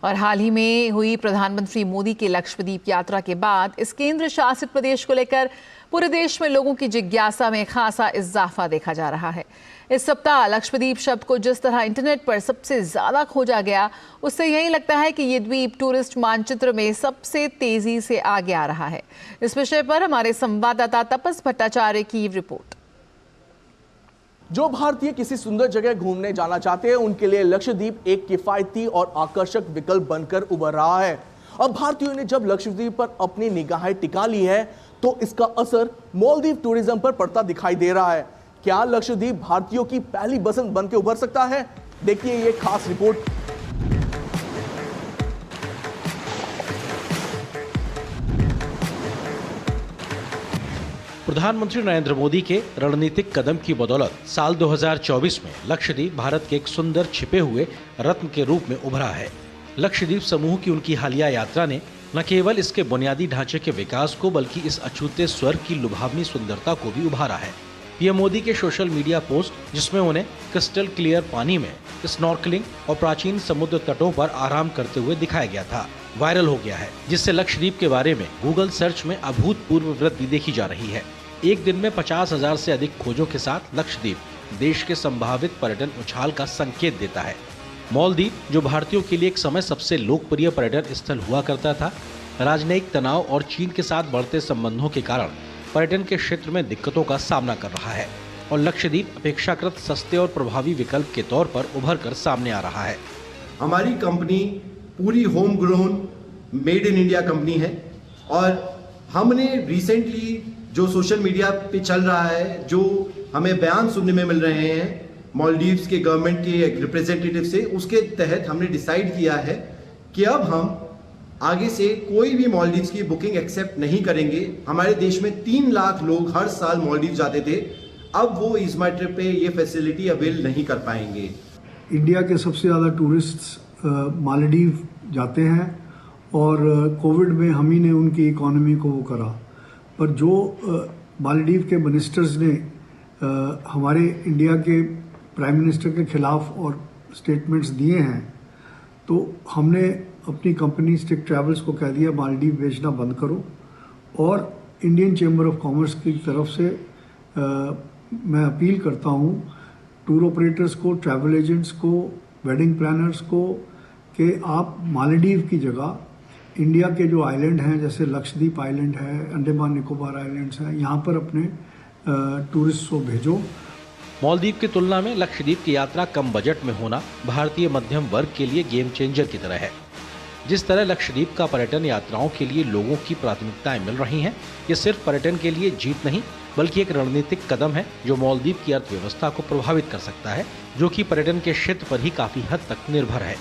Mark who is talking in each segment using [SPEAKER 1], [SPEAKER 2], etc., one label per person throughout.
[SPEAKER 1] और हाल ही में हुई प्रधानमंत्री मोदी की लक्षद्वीप यात्रा के बाद इस केंद्र शासित प्रदेश को लेकर पूरे देश में लोगों की जिज्ञासा में खासा इजाफा देखा जा रहा है। इस सप्ताह लक्षद्वीप शब्द को जिस तरह इंटरनेट पर सबसे ज्यादा खोजा गया, उससे यही लगता है कि ये द्वीप टूरिस्ट मानचित्र में सबसे तेजी से आगे आ रहा है। इस विषय पर हमारे संवाददाता तपस भट्टाचार्य की रिपोर्ट।
[SPEAKER 2] जो भारतीय किसी सुंदर जगह घूमने जाना चाहते हैं, उनके लिए लक्षद्वीप एक किफायती और आकर्षक विकल्प बनकर उभर रहा है। अब भारतीयों ने जब लक्षद्वीप पर अपनी निगाहें टिका ली है, तो इसका असर मालदीव टूरिज्म पर पड़ता दिखाई दे रहा है। क्या लक्षद्वीप भारतीयों की पहली पसंद बनकर उभर सकता है? देखिए ये खास रिपोर्ट।
[SPEAKER 3] प्रधानमंत्री नरेंद्र मोदी के रणनीतिक कदम की बदौलत साल 2024 में लक्षद्वीप भारत के एक सुंदर छिपे हुए रत्न के रूप में उभरा है। लक्षद्वीप समूह की उनकी हालिया यात्रा ने न केवल इसके बुनियादी ढांचे के विकास को, बल्कि इस अछूते स्वर्ग की लुभावनी सुंदरता को भी उभारा है। पीएम मोदी के सोशल मीडिया पोस्ट, जिसमें उन्हें क्रिस्टल क्लियर पानी में स्नॉर्कलिंग और प्राचीन समुद्र तटों पर आराम करते हुए दिखाया गया था, वायरल हो गया है, जिससे लक्षद्वीप के बारे में गूगल सर्च में अभूतपूर्व वृद्धि देखी जा रही है। एक दिन में 50,000 से अधिक खोजों के साथ लक्षद्वीप देश के संभावित पर्यटन उछाल का संकेत देता है। मालदीव, जो भारतीयों के लिए एक समय सबसे लोकप्रिय पर्यटन स्थल हुआ करता था, राजनयिक तनाव और चीन के साथ बढ़ते संबंधों के कारण पर्यटन के क्षेत्र में दिक्कतों का सामना कर रहा है और लक्षद्वीप अपेक्षाकृत सस्ते और प्रभावी विकल्प के तौर पर उभर कर सामने आ रहा है।
[SPEAKER 4] हमारी कंपनी पूरी home grown made in India company है और हमने रिसेंटली जो सोशल मीडिया पे चल रहा है, जो हमें बयान सुनने में मिल रहे हैं मालदीव्स के गवर्नमेंट के रिप्रेजेंटेटिव से, उसके तहत हमने डिसाइड किया है कि अब हम आगे से कोई भी मालदीव्स की बुकिंग एक्सेप्ट नहीं करेंगे। हमारे देश में 3 लाख लोग हर साल मालदीव जाते थे, अब वो इस मैटर पे ये फैसिलिटी अवेल नहीं कर पाएंगे।
[SPEAKER 5] इंडिया के सबसे ज़्यादा टूरिस्ट मालदीव जाते हैं और कोविड में हम ही ने उनकी इकोनॉमी को वो करा, पर जो मालदीव के मिनिस्टर्स ने हमारे इंडिया के प्राइम मिनिस्टर के खिलाफ और स्टेटमेंट्स दिए हैं, तो हमने अपनी कंपनी स्टिक ट्रैवल्स को कह दिया मालदीव बेचना बंद करो। और इंडियन चैम्बर ऑफ कॉमर्स की तरफ से मैं अपील करता हूँ टूर ऑपरेटर्स को, ट्रैवल एजेंट्स को, वेडिंग प्लानर्स को, कि आप मालदीव की जगह इंडिया के जो आइलैंड हैं, जैसे लक्षद्वीप आइलैंड है, अंडमान निकोबार आइलैंड्स हैं, यहाँ पर अपने टूरिस्ट को भेजो।
[SPEAKER 3] मालदीव की तुलना में लक्षद्वीप की यात्रा कम बजट में होना भारतीय मध्यम वर्ग के लिए गेम चेंजर की तरह है। जिस तरह लक्षद्वीप का पर्यटन यात्राओं के लिए लोगों की प्राथमिकताएं मिल रही हैं, ये सिर्फ पर्यटन के लिए जीत नहीं, बल्कि एक रणनीतिक कदम है जो मालदीव की अर्थव्यवस्था को प्रभावित कर सकता है, जो कि पर्यटन के क्षेत्र पर ही काफी हद तक निर्भर है।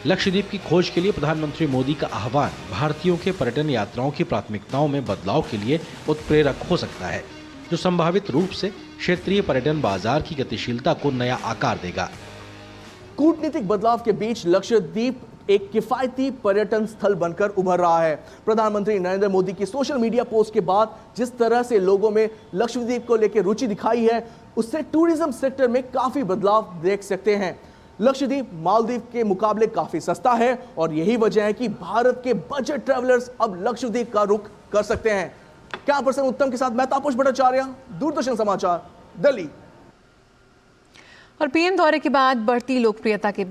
[SPEAKER 3] लक्षद्वीप की खोज के लिए प्रधानमंत्री मोदी का आह्वान भारतीयों के पर्यटन यात्राओं की प्राथमिकताओं में बदलाव के लिए उत्प्रेरक हो सकता है, जो संभावित रूप से क्षेत्रीय पर्यटन बाजार की गतिशीलता को नया आकार देगा।
[SPEAKER 2] कूटनीतिक बदलाव के बीच लक्षद्वीप एक किफायती पर्यटन स्थल बनकर उभर रहा है। प्रधानमंत्री नरेंद्र मोदी की सोशल मीडिया पोस्ट के बाद जिस तरह से लोगों में लक्षद्वीप को लेकर रुचि दिखाई है, उससे टूरिज्म सेक्टर में काफी बदलाव देख सकते हैं। लक्षद्वीप मालदीव के मुकाबले काफी सस्ता है और यही वजह है कि भारत के बजट ट्रैवलर्स अब लक्षद्वीप का रुख कर सकते हैं। क्या पर्सन उत्तम के साथ मैं तापस भट्टाचार्य, दूरदर्शन समाचार, दिल्ली।
[SPEAKER 1] और पीएम दौरे के बाद बढ़ती लोकप्रियता के बीच